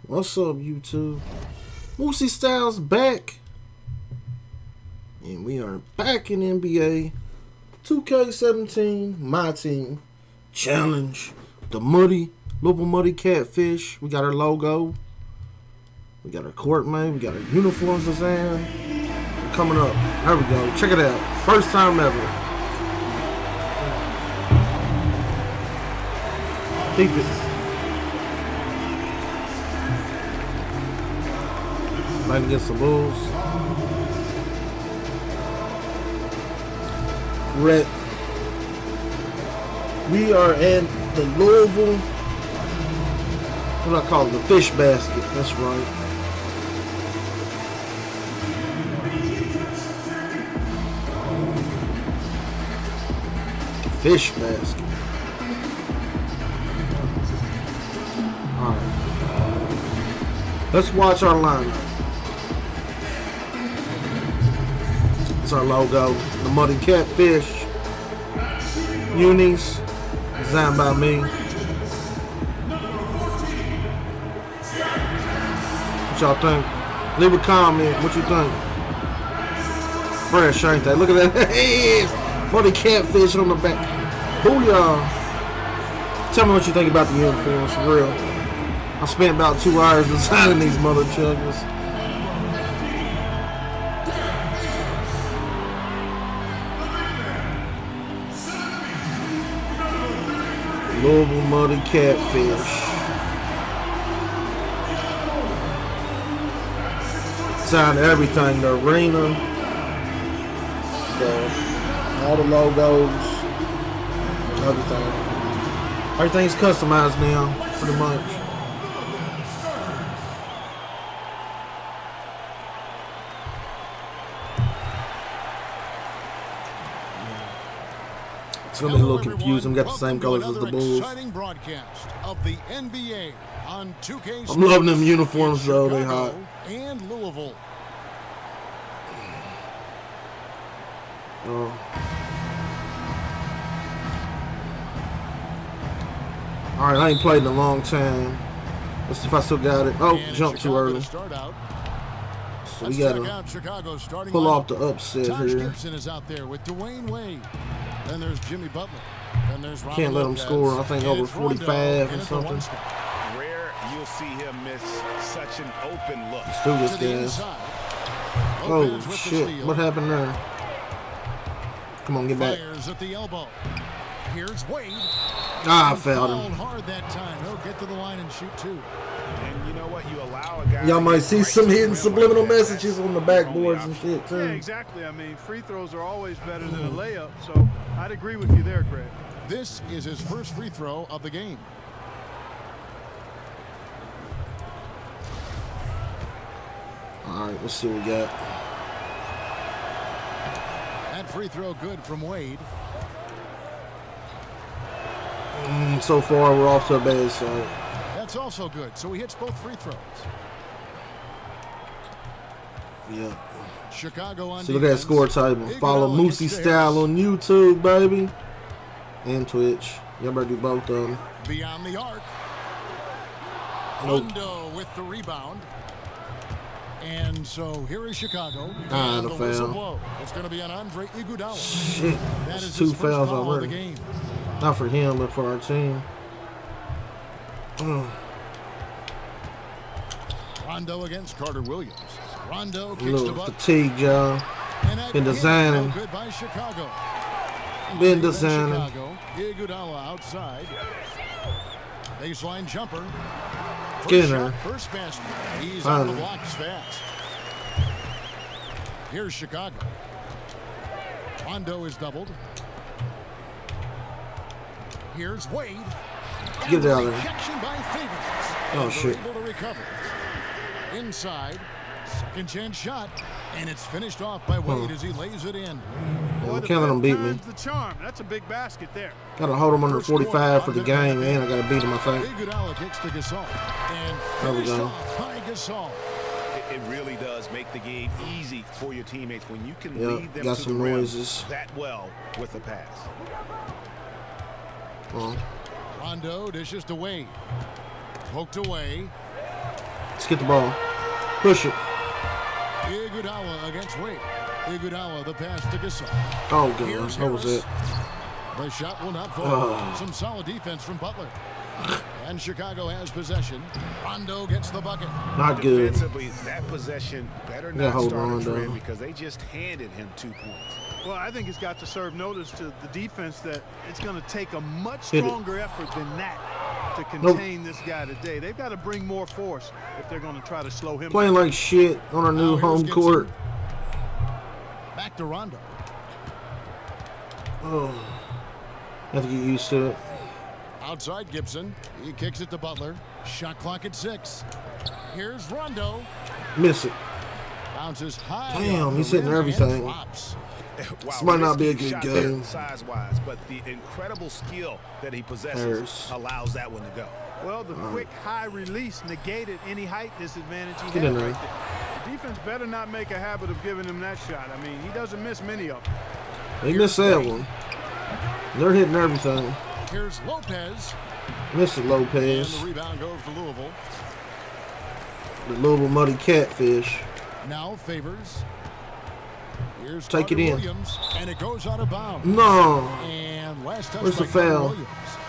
What's up, YouTube? MooseyStyle's back. And we are back in NBA 2K17, my team. Challenge. The Louisville Muddy Catfish. We got our logo. We got our court mate. We got our uniforms design. Coming up. There we go. Check it out. First time ever. Keep it. Playing against the Bulls. We are at the Louisville, what do I call it? The fish basket. That's right. Fish basket. Alright. Let's watch our lineup. It's our logo. The Muddy Catfish. Unis. Designed by me. What y'all think? Leave a comment. What you think? Fresh, ain't they? Look at that. Yes! Muddy Catfish on the back. Booyah! Tell me what you think about the uniforms, for real. I spent about 2 hours designing these mother chuggers. Louisville Muddy Catfish. Signed everything, the arena, all the logos, everything. Everything's customized now, pretty much. It's gonna be a little confusing. We got the same colors as the Bulls. I'm loving them uniforms though, they hot. And Louisville. Alright, I ain't played in a long time. Let's see if I still got it. Oh, jumped too early. So we gotta pull off the upset here. Gibson is out there with Dwayne Wade. Then there's Jimmy Butler. Then there's Can't let him score, I think, over 45 or something. Rare you'll see him miss such an open look. Let's do this, guys. Oh, shit. What happened there? Come on, get back. At the elbow. Here's Wade. Ah, I fouled him. Hard that time. He'll get to the line and shoot two. And you know what? You allow a guy. Y'all might see some hidden subliminal messages on the backboards and shit, too. Yeah, exactly. I mean, free throws are always better than a layup, so I'd agree with you there, Greg. This is his first free throw of the game. All right, let's see what we got. That free throw good from Wade. So far, we're off to a bad start. That's also good. So he hits both free throws. Yeah. Chicago on So look at that score table. Follow MooseyStyle on YouTube, baby. And Twitch. Y'all better do both of them. Beyond the arc. Nope. Rondo with the rebound. And so here is Chicago. Ah, and the whistle foul. blow. It's going to be an Andre Iguodala. Shit. That is That's 2 his first fouls foul of the already. game. Not for him, but for our team. Rondo against Carter Williams. Rondo A kicks the little butt. fatigue, y'all. And that Been hit designing. no good by Chicago. Been designing. Chicago. Iguodala outside. Baseline jumper. Get in First there. shot, first basket. He's on the blocks fast. Here's Chicago. Rondo is doubled. Here's Wade. Get it out of there. Rejection by Favors. Oh, shit. Able to recover. Inside. Second chance shot. And it's finished off by Wade as he lays it in. I can't let him beat me. The charm. That's a big basket there. Gotta hold him under 45 for the game, man. I gotta beat him, I think. Iguodala kicks to Gasol. And There we finished go. off by Gasol. It really does make the game easy for your teammates when you can Yep, lead them got to some the rim noises. that well with a pass. Rondo dishes to Wade. Poked away. Let's get the ball. Push it. Iguodala against Wade. Iguodala, the pass to Gasol. Oh, God. Here's What was Harris. it? The shot will not fall. Some solid defense from Butler. And Chicago has possession. Rondo gets the bucket. Not good. Defensively, that possession better Yeah, not hold start on, a trend though. because they just handed him 2 points. Well, I think it's got to serve notice to the defense that it's going to take a much Hit it. stronger effort than that to contain this guy today. They've got to bring more force if they're going to try to slow him Playing down. like shit on our new Now here's home Gibson. court. Back to Rondo. Oh. Have to get used to it. Outside Gibson. He kicks it to Butler. Shot clock at 6. Here's Rondo. Miss it. Bounces high. Damn, off he's the hitting rim and everything. drops. This might not be a risky good shot there, game. size-wise, but the incredible skill that he possesses Harris. allows that one to go. Well, the quick high release negated any height disadvantage he Get had in there. right there. The defense better not make a habit of giving him that shot. I mean, he doesn't miss many of them. They missed that one. They're hitting everything. Here's Lopez. Miss it, And Lopez. the rebound goes to Louisville. The Louisville Muddy Catfish. Now Favors. Here's Take Carter it in. Williams, and it goes out of bounds. No. And last touch Where's by the Carter foul? Williams.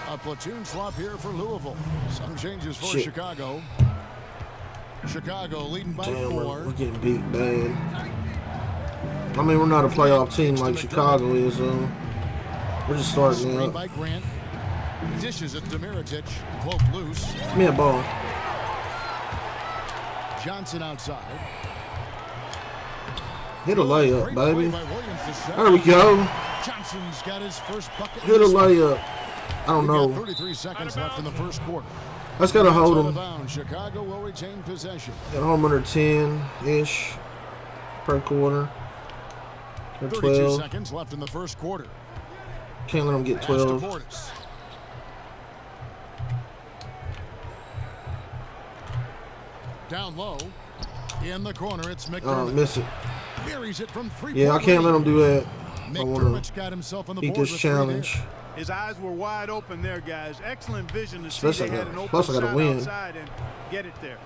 A platoon swap here for Louisville. Some changes for Shit. Chicago. Chicago leading by Damn, 4. we're getting beat bad. I mean, we're not a playoff team like Chicago is. We're just starting Screen out. by Grant. Dishes it to Mirotic. Cloak loose. Give me a ball. Johnson outside. Hit a layup, Great play baby. by Williams to set There we up. go. Johnson's got his first bucket. Hit a this one. layup. I don't We've got know. 33 seconds left in the first quarter. That's got to hold Out of them. bounds. Chicago will retain possession. At home under 10-ish per quarter. Or 32 12. seconds left in the first quarter. Can't let them get Pass to 12. Portis. Down low. In the corner, it's McDermott. Miss it. Buries it from 3 Yeah, I can't let them do that. I want McDermott's to got himself on the beat board this with 3 challenge. there. His eyes were wide open there, guys. Excellent vision to see Plus I they had got- an open plus I gotta shot win. outside and get it there.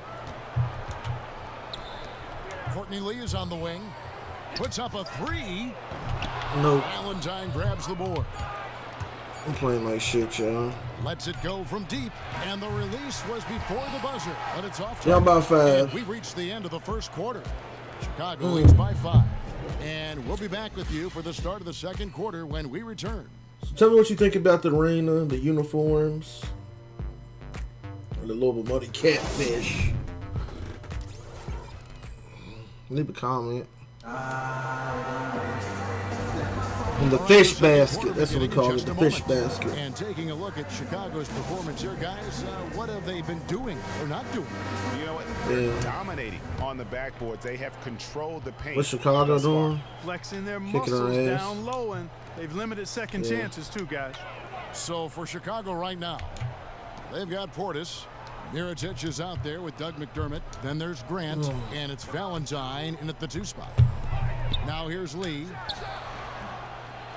Courtney Lee is on the wing. Puts up a 3. Nope. Valentine grabs the board. I'm playing like shit, y'all. Lets it go from deep. And the release was before the buzzer. But it's off Yeah, I'm target. about 5. And we've reached the end of the first quarter. Chicago leads by 5. And we'll be back with you for the start of the second quarter when we return. So tell me what you think about the arena, the uniforms, or the Louisville Muddy Catfish. Leave a comment. And the fish basket, that's what we call it, the fish basket. And taking a look at Chicago's performance here, guys, what have they been doing or not doing? You know what? They're Yeah. dominating on the backboards. They have controlled the paint. What's Chicago thus far. doing? Flexing their Kicking our muscles ass. down low, and they've limited second Yeah. chances too, guys. So for Chicago right now, they've got Portis. Mirotic is out there with Doug McDermott. Then there's Grant, and it's Valentine in at the 2 spot. Now here's Lee.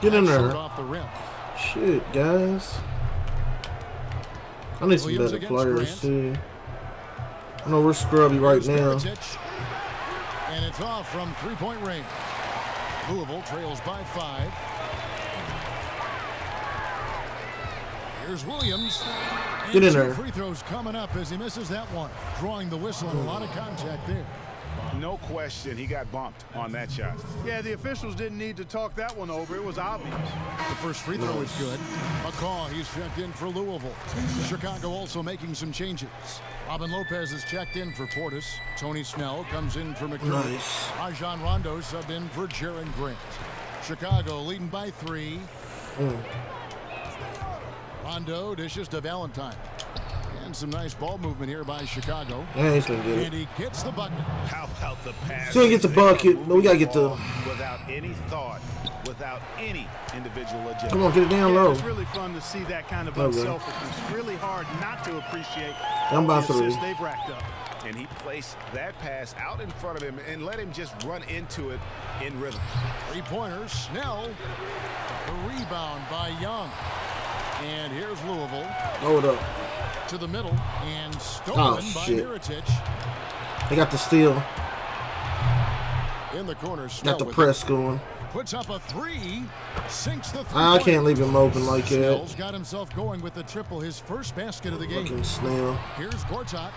Get in Shot there. off the rim. Shit, guys. I need some Williams better against players, Grant. too. I know we're scrubby right Here's now. Mirotic. And it's off from 3-point range. Louisville trails by 5. Here's Williams. And Get in 2 there. free throws coming up as he misses that one. Drawing the whistle and a lot of contact there. No question, he got bumped on that shot. Yeah, the officials didn't need to talk that one over. It was obvious. The first free throw is good. McCaw, he's checked in for Louisville. Chicago also making some changes. Robin Lopez is checked in for Portis. Tony Snell comes in for McDermott. Nice. Rajon Rondo subbed in for Jaren Grant. Chicago leading by 3. Rondo dishes to Valentine. And some nice ball movement here by Chicago. Yeah, he's gonna get And it. he gets the bucket. How about the pass? Still get the They are bucket, but we gotta get the- moving ball without any thought, without any individual Come agenda. on, get it down Yeah, low. it's really fun to see that kind of Okay. unselfishness. Really hard not to appreciate I'm all about the to assists leave. they've racked up. And he placed that pass out in front of him and let him just run into it in rhythm. 3-pointer, Snell. The rebound by Young. And here's Louisville. Hold up. to the middle and stolen by shit. Mirotic. They got the steal. In the corner, Got the press going. Puts up a three, sinks the three. I can't leave him open like that. Snell's got himself going with the triple, his first basket of the game. Fucking Snell. Here's Gortat.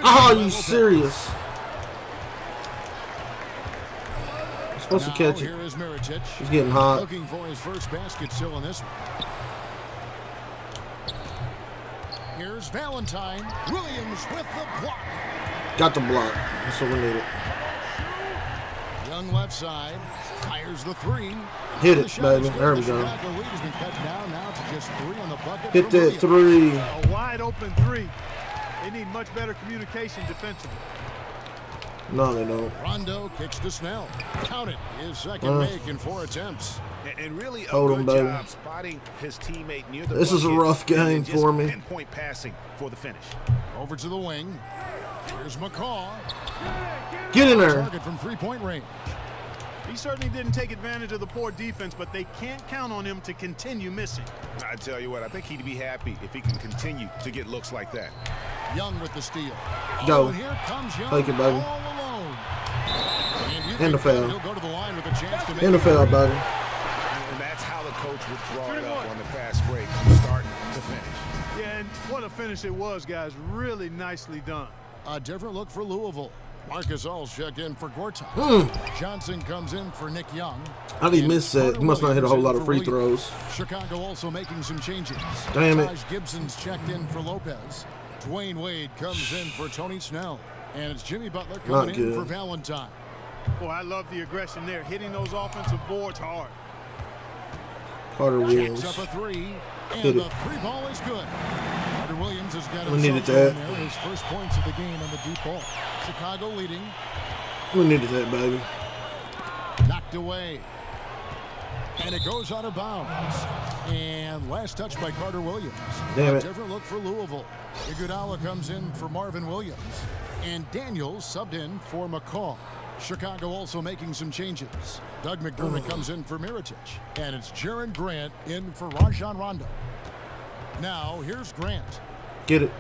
Oh, you serious? I'm supposed to catch it. Here is Mirotic. He's getting hot. Looking for his first basket still in this one. Here's Valentine. Williams with the block. Got the block. That's what we needed. Young left side. Fires the three. Hit it, baby. There we go. Hit that three. A wide open three. They need much better communication defensively. No, they don't. Rondo kicks to Snell. Count it. His second make in 4 attempts. And really a Hold him, good baby. job spotting his teammate near the This is a bucket rough game and just for me. Pinpoint passing for the finish. Over to the wing. Here's McCaw. Get in there. Target from 3-point range. He certainly didn't take advantage of the poor defense, but they can't count on him to continue missing. I tell you what, I think he'd be happy if he can continue to get looks like that. Young with the steal. Go. And here comes Young Take it, baby. all alone. And the foul. He'll go to the line with a chance to make In the it foul, three. baby. And that's how the coach would draw it up on the fast break from start to finish. Yeah, and what a finish it was, guys. Really nicely done. A different look for Louisville. Marcus All's checked in for Gortat. Johnson comes in for Nick Young. How did he miss that? He must not hit a whole lot of free throws. Chicago also making some changes. Damn it. Taj Gibson's checked in for Lopez. Dwayne Wade comes in for Tony Snell. And it's Jimmy Butler coming in for Valentine. Boy, I love the aggression there, hitting those offensive boards hard. Carter Williams. Jacks up a three, and Hit the it. three ball is good. Carter Williams has got We needed himself that. in there, his first points of the game on the deep ball. Chicago leading. We needed that, baby. Knocked away. And it goes out of bounds. And last touch by Carter Williams. Damn A it. different look for Louisville. Iguodala comes in for Marvin Williams. And Daniels subbed in for McCaw. Chicago also making some changes. Doug McDermott comes in for Mirotic. And it's Jaron Grant in for Rajon Rondo. Now, here's Grant. Get it.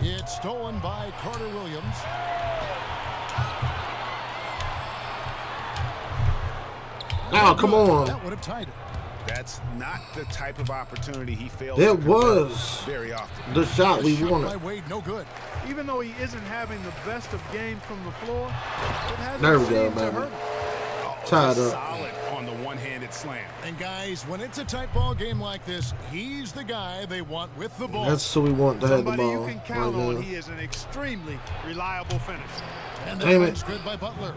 It's stolen by Carter Williams. Oh, come on. That would have tied it. That's not the type of opportunity he fails That to convert was very often. the shot we Shot by wanted. Wade, no good. Even though he isn't having the best of games from the floor, it hasn't There we go, seemed to baby. hurt him. Tied up. Solid on the one-handed slam. And guys, when it's a tight ball game like this, he's the guy they want with the ball. That's who we want to have the Somebody ball you can right count on. now. He is an extremely reliable finisher. And Damn that's it. good by Butler.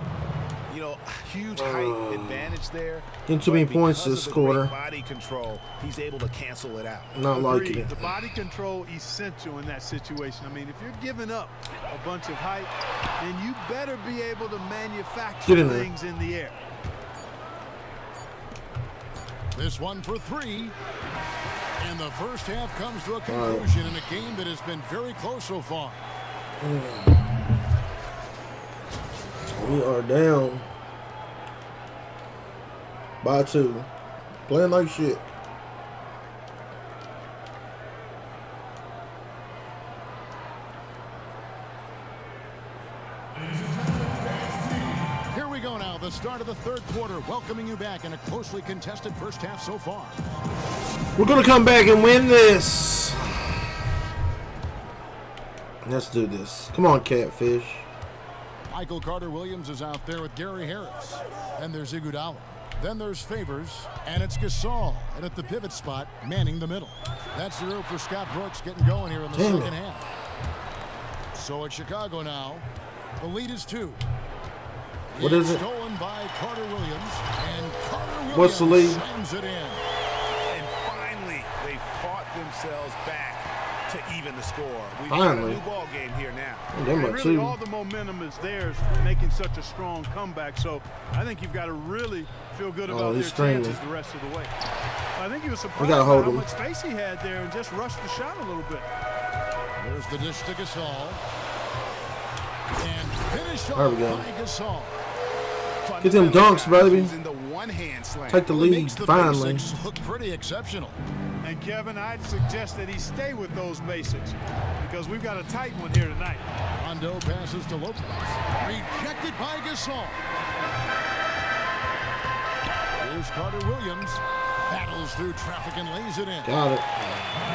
You know, huge height advantage there. Getting too many but points because this of the great quarter. Body control, he's able to cancel it out. Not liking Agreed. it. The body control essential in that situation. I mean, if you're giving up a bunch of height, then you better be able to Get manufacture in there. things in the air. This one for three. And the first half comes to a conclusion in a game that has been very close so far. We are down by 2. Playing like shit. Here we go now, the start of the third quarter, welcoming you back in a closely contested first half so far. We're going to come back and win this. Let's do this. Come on, Catfish. Michael Carter-Williams is out there with Gary Harris. Then there's Iguodala. Then there's Favors, and it's Gasol. And at the pivot spot, manning the middle. That's the room for Scott Brooks getting going here in the second half. So it's Chicago now. The lead is 2. What is it? Stolen by Carter-Williams, and Carter-Williams What's the lead? slams it in. And finally, they fought themselves back to even the score. We've got a Finally. new ball game here now. Them are Really, 2. all the momentum is theirs, making such a strong comeback. So I think you've got to really feel good about their he's streaming. chances the rest of the way. I think he was surprised gotta by hold how him. much space he had there and just rushed the shot a little bit. There's the dish to Gasol. And finished There we off go. by Gasol. Get them dunks, baby. In the one-hand slam. Take the Well, it lead, makes the finally. basics look pretty exceptional. And Kevin, I'd suggest that he stay with those basics because we've got a tight one here tonight. Rondo passes to Lopez. Rejected by Gasol. Here's Carter Williams. Battles through traffic and lays it in. Got it.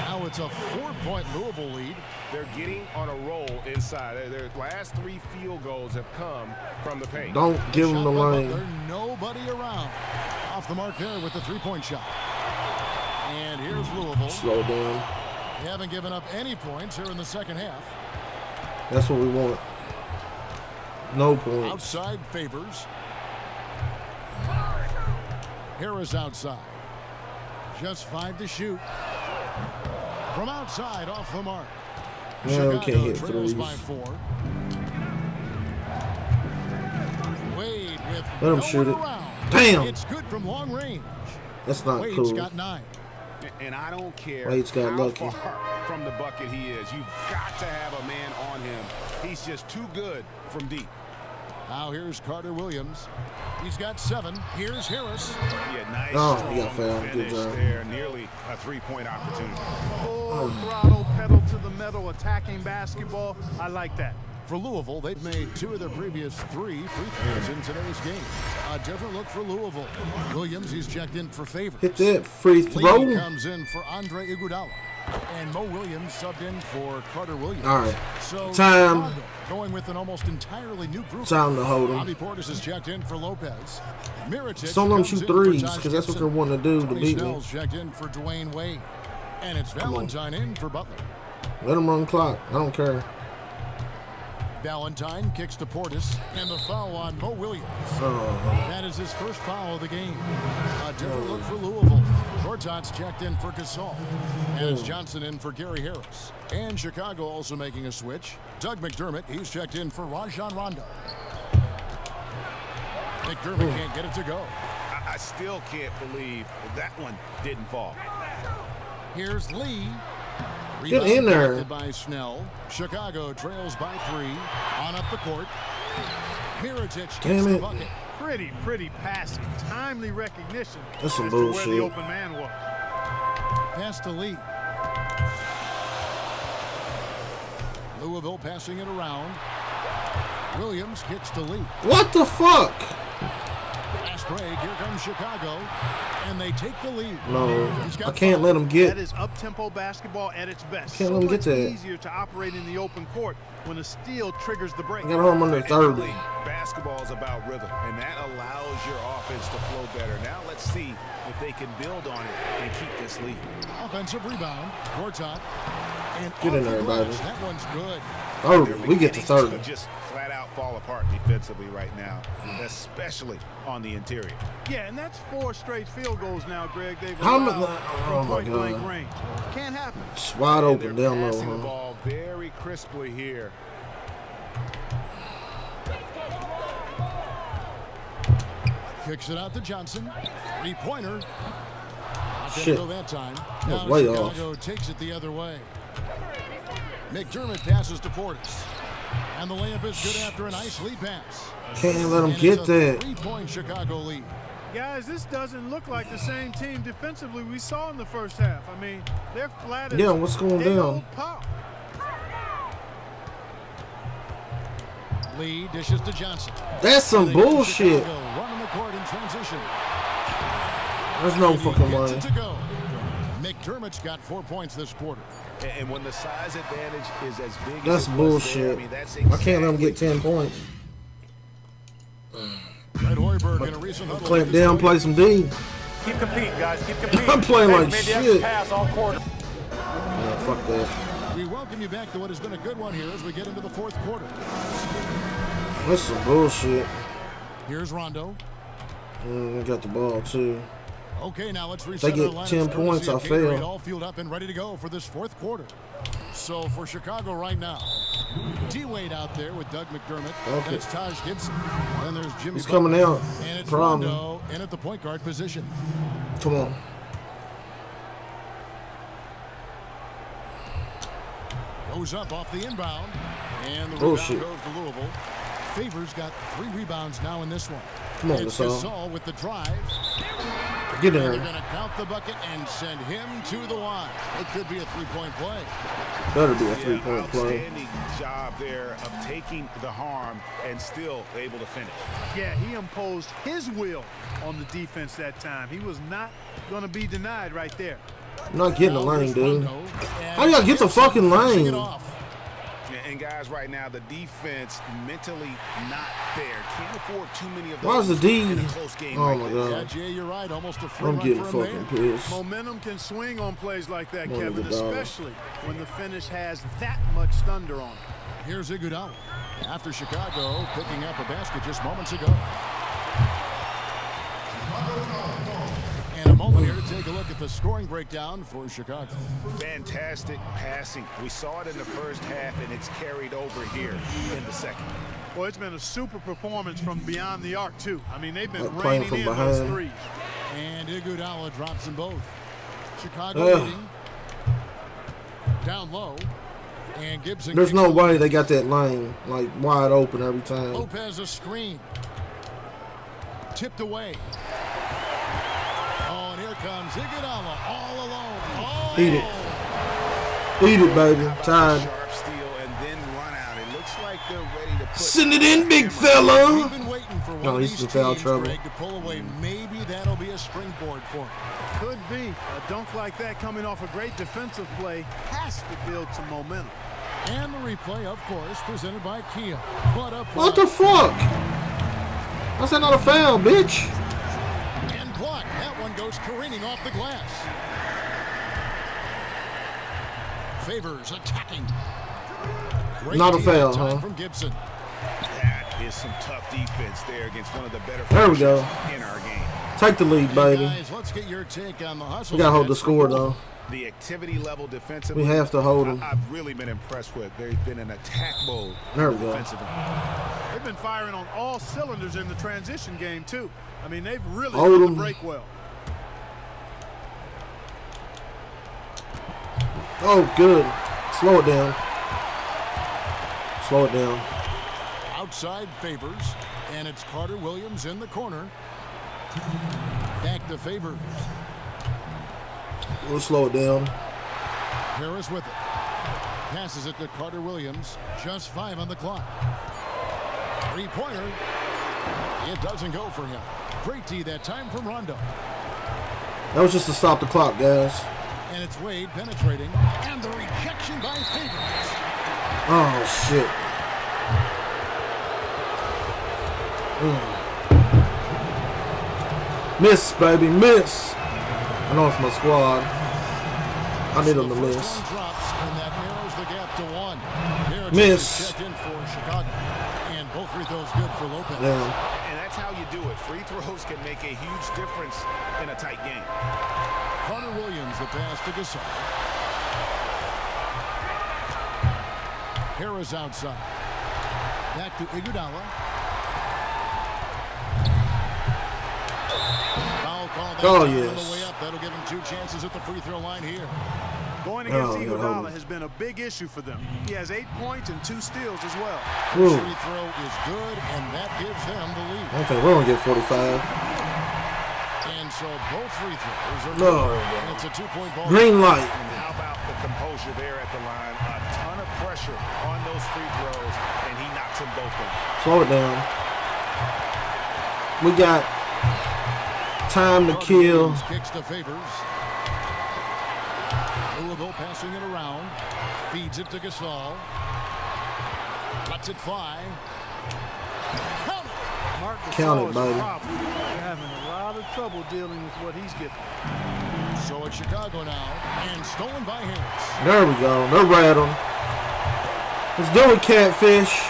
Now it's a 4-point Louisville lead. They're getting on a roll inside. Their last 3 field goals have come from the paint. Don't give them the lane. There's nobody around. Off the mark there with the 3-point shot. And here's Louisville. Slow down. They haven't given up any points here in the second half. That's what we want. No points. Outside Favors. Harris outside. Just 5 to shoot. From outside, off the mark. Yeah, we can't hit trails threes. by 4. Wade with Let him no shoot one it. around. Damn. It's good from long range. That's not Wade's cool. got 9. And I don't care Wade's got how lucky. far from the bucket he is. You've got to have a man on him. He's just too good from deep. Now here's Carter Williams. He's got 7. Here's Harris. Yeah, nice, Oh, he strong got fouled. Good finish job. there. Nearly a 3-point opportunity. Full throttle, pedal to the metal, attacking basketball. I like that. For Louisville, they've made 2 of their previous 3 free throws in today's game. A different look for Louisville. Williams, he's checked in for Favors. Hit that free Lee throw. comes in for Andre Iguodala. And Mo Williams subbed in for Carter Williams. All right. So Time. Chicago going with an almost entirely new group. Time to hold him. Bobby Portis is checked in for Lopez. Mirotic Don't let them comes shoot in for threes Taj because that's what Gibson. they're wanting to do to Tony beat me. Snell's checked in for Dwayne Wade. And it's Valentine in for Butler. Let them run clock. I don't care. Valentine kicks to Portis, and the foul on Mo Williams. That is his first foul of the game. A different look for Louisville. Gortat's checked in for Gasol. And it's Johnson in for Gary Harris. And Chicago also making a switch. Doug McDermott, he's checked in for Rajon Rondo. McDermott can't get it to go. I still can't believe that one didn't fall. Here's Lee. Get in there. Rebound by Snell. Chicago trails by 3. On up the court. Mirotic gets Damn the it. bucket. Pretty passing. Timely recognition That's some as to where bullshit. the open man was. Pass to Lee. Louisville passing it around. Williams kicks to Lee. What the fuck? Fast break. Here comes Chicago. And they take the lead. No, He's got I can't let them That get. is up-tempo basketball at its best. Can't So let him get much that. easier to operate in the open court when a steal triggers the break. I got home under 30. Basketball is about rhythm, and that allows your offense to flow better. Now let's see if they can build on it and keep this lead. Offensive rebound. Gortat. And Get in off the there, glass. baby. That one's good. 30. We get to Beginning 30. Just flat out fall apart defensively right now, especially on the interior. Yeah, and that's 4 straight field goals now, Greg. They've How allowed many- oh, from my point-blank God. range. Can't happen. It's wide And open they're down low, passing the huh? ball very crisply here. Kicks it out to Johnson. 3-pointer. Not gonna Shit. go that time. That was Now way Chicago takes it the other way. McDermott passes to Portis. And the layup is good after a nice lead pass. Can't let them And get it's a that. 3-point Chicago lead. Guys, this doesn't look like the same team defensively we saw in the first half. I mean, they're flat as Yeah, what's going day down? old pop. Lee dishes to Johnson. That's some They get bullshit. Chicago running the court in transition. There's no And he fucking gets way. it to go. McDermott's got 4 points this quarter. And when the size advantage is as big That's as it was there, bullshit. I mean, that's I can't let them get 10 points. Fred Hoiberg in a recent huddle. Clamp down, play some D. Keep competing, guys. Keep competing. I'm playing like Made the extra shit. pass all quarter. Yeah, fuck that. We welcome you back to what has been a good one here as we get into the fourth quarter. That's some bullshit. Here's Rondo. I got the ball too. Okay, now let's They reset get our lineups 10 courtesy points, of I fail. Gatorade, all fueled up and ready to go for this fourth quarter. So for Chicago right now, D-Wade out there with Doug McDermott. Okay. And it's Taj Gibson. Then there's Jimmy He's coming Butler. out. And it's Problem. Rondo in at the point guard position. Come on. Goes up off the inbound. And the Bullshit. rebound goes to Louisville. Favors got 3 rebounds now in this one. Come on, It's Gasol. Gasol with the drive. Get They're there. going to count the bucket and send him to the line. It could be a three-point play. Better be a three-point play. Outstanding job there of taking the harm and still able to finish. Yeah, he imposed his will on the defense that time. He was not going to be denied right there. I'm not getting the lane, dude. Rondo, How you gotta get the fucking finishing it lane? off. And guys, right now, the defense mentally not there. Can't afford too many of those. Why is the D? in a close game Oh like my this. Yeah, god. Jay, you're right. Almost a free I'm run getting for him fucking there. pissed. Momentum can swing on plays like that, One of Kevin, the dollars. especially when the finish has that much thunder on it. Here's Iguodala. After Chicago picking up a basket just moments ago. And a moment here to take a look at the scoring breakdown for Chicago. Fantastic passing. We saw it in the first half, and it's carried over here in the second. Well, it's been a super performance from beyond the arc, too. I mean, they've been Playing raining from in those behind. threes. And Iguodala drops them both. Chicago leading. Down low. And Gibson. There's kicks no it. way they got that lane like wide open every time. Lopez a screen. Tipped away. Oh, and here comes Iguodala all alone. Oh. Eat it. Eat it, baby. How about the Time. sharp steal and then run out? It looks like they're ready to put. Send it in, big We've fella. been waiting for one No, of he's these in foul teams, trouble. Greg, to pull away. Maybe that'll be a springboard for him. Could be. A dunk like that coming off a great defensive play has to build some momentum. And the replay, of course, presented by Kia. What the fuck? How's that not a foul, bitch? And blocked. That one goes careening off the glass. Favors attacking. Great Not a D foul, that time huh? From Gibson. That is some tough defense there against one of the better There we go. finishers in our game. Take the lead, Hey baby. guys, let's get your take on the hustle. We gotta hold the stats. score, though. The activity level defensively, We have to hold them. I've really been impressed with. There's been an attack mode There we go. defensively. They've been firing on all cylinders in the transition game, too. I mean, they've really Hold run the 'em. break well. Oh, good. Slow it down. Slow it down. Outside Favors, and it's Carter Williams in the corner. Back to Favors. We'll slow it down. Harris with it. Passes it to Carter Williams. Just 5 on the clock. Three-pointer. It doesn't go for him. Great D that time from Rondo. That was just to stop the clock, guys. And it's Wade penetrating. And the rejection by Favors. Oh, shit. Miss, baby, miss. I know it's my squad. I need them to The first miss. one drops, and that narrows the gap to 1. Mirotic Miss. is checked in for Chicago. And both free throws good for Lopez. Damn. And that's how you do it. Free throws can make a huge difference in a tight game. Carter Williams, the pass to Gasol. Harris outside. Back to Iguodala. Foul call that Oh, time on yes. the way up. That'll give him 2 chances at the free throw line here. Going against Oh, yeah, hold Iguodala on. has been a big issue for them. He has 8 points and 2 steals as well. His Ooh. free throw is good, and that gives them the lead. Okay, we're gonna get 45. And so both free throws are No. good. And it's a 2-point ball. Green light. And how about the composure there at the line? A ton of pressure on those free throws, and he knocks them both in. Slow it down. We got time to Carter kill. Williams kicks to Favors. Louisville passing it around. Feeds it to Gasol. Lets it fly. Count it. Mark Count it, Gasol's baby. problem. They're having a lot of trouble dealing with what he's getting. So it's Chicago now. And stolen by Harris. There we go. They're rattling. Let's do it, Catfish.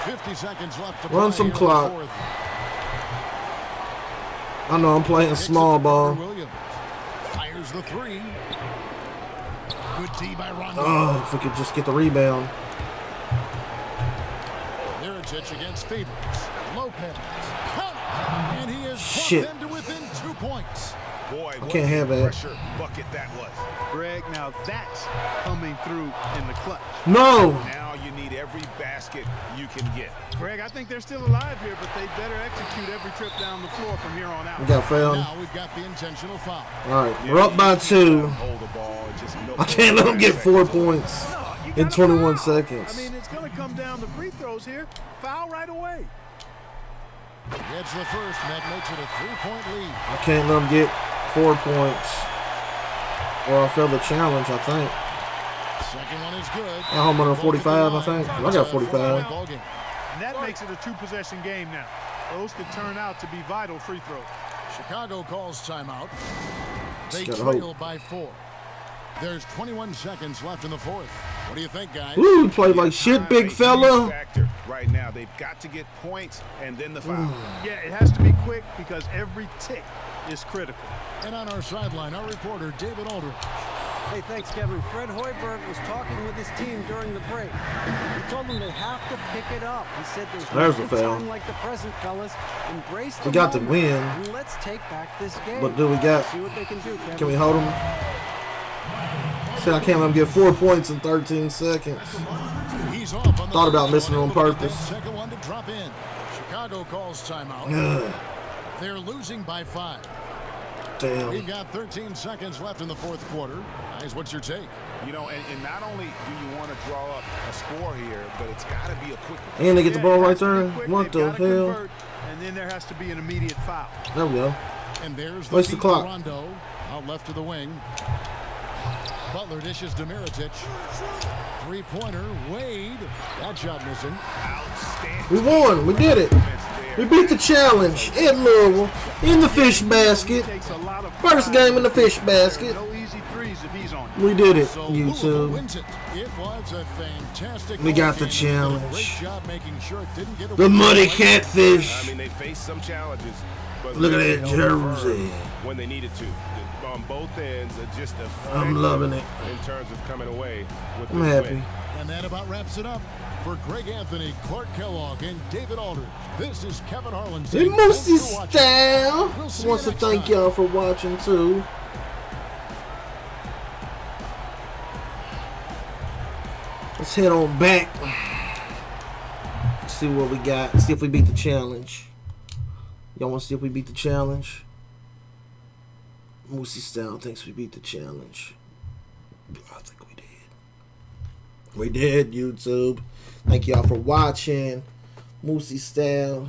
50 seconds left to Run play some here in the clock. 4th. I know I'm playing Kicks it small to ball. Carter Williams. Fires the 3. Good D by Rondo. Oh, if we could just get the rebound. Mirotic against Favors. Lopez. Count it. And he has Shit. brought them to within 2 points. Boy, what can't a have that. pressure bucket that was. Greg, now that's coming through in the clutch. No. Now you need every every basket you can get. Greg, I think they're still alive here, but they better execute every trip down the floor from here on out. We got foul. Now we've got the intentional foul. All right, we're up by 2. Hold the ball and just milk I can't let them get 4 points No, you in gotta 21 foul. seconds. I mean, it's going to come down to free throws here. Foul right away. Gets the first, and that makes it a 3-point lead. I can't let them get 4 points, or I'll fail the challenge, I think. Second one is good. I'm under 45, I think. I got 45. Ball game. And that makes it a 2-possession game now. Those could turn out to be vital free throws. Chicago calls timeout. They Just gotta trail hope. by 4. There's 21 seconds left in the fourth. What do you think, guys? Woo, played like shit, big fella. Factor right now. They've got to get points and then the foul. Yeah, it has to be quick because every tick is critical. And on our sideline, our reporter, David Aldridge. Hey, thanks, Kevin. Fred Hoiberg was talking with his team during the break. He told them they have to pick it up. He said There's no the foul. time like the present, fellas. Embrace the We got the moment, win. and let's take back this game. But do we got? See what they can do, Kevin. Can we hold them? See, I can't let them get 4 points in 13 seconds. He's off on the Thought about first missing it one, on able to get that purpose. Second one to drop in. Chicago calls timeout. Ugh, They're losing by 5. damn. We've got 13 seconds left in the fourth quarter. Guys, what's your take? You know, and not only do you want to draw up a score here, but it's got to be a quick one. And they get the ball it right has to be there. quick. What They've the gotta hell? convert, and then there has to be an immediate foul. There we go. And there's the Waste the beat clock. Rondo out left to the wing. Butler dishes to Mirotic. Three-pointer, Wade. That shot missing. Outstanding. We won. We did it. We beat the challenge in Louisville in the fish basket. Takes a lot of First pride. game in the fish basket. No easy threes if he's on it. We did it, So Louisville YouTube. wins it. It was a fantastic We got ball the game. They did a challenge. Great job making sure it didn't get The away. Muddy I Catfish. mean, they faced some challenges. But Look at they that held firm jersey. when they needed to. On both ends, just I'm loving it. in terms of coming away with I'm this happy. win. And that about wraps it up. For Greg Anthony, Clark Kellogg, and David Aldridge, this is Kevin Harlan And saying thanks for watching. MooseyStyle We'll see wants you to next thank time. y'all for watching too. Let's head on back. See what we got. See if we beat the challenge. Y'all want to see if we beat the challenge? MooseyStyle thinks we beat the challenge. I think we did. We did, YouTube. Thank y'all for watching. MooseyStyle.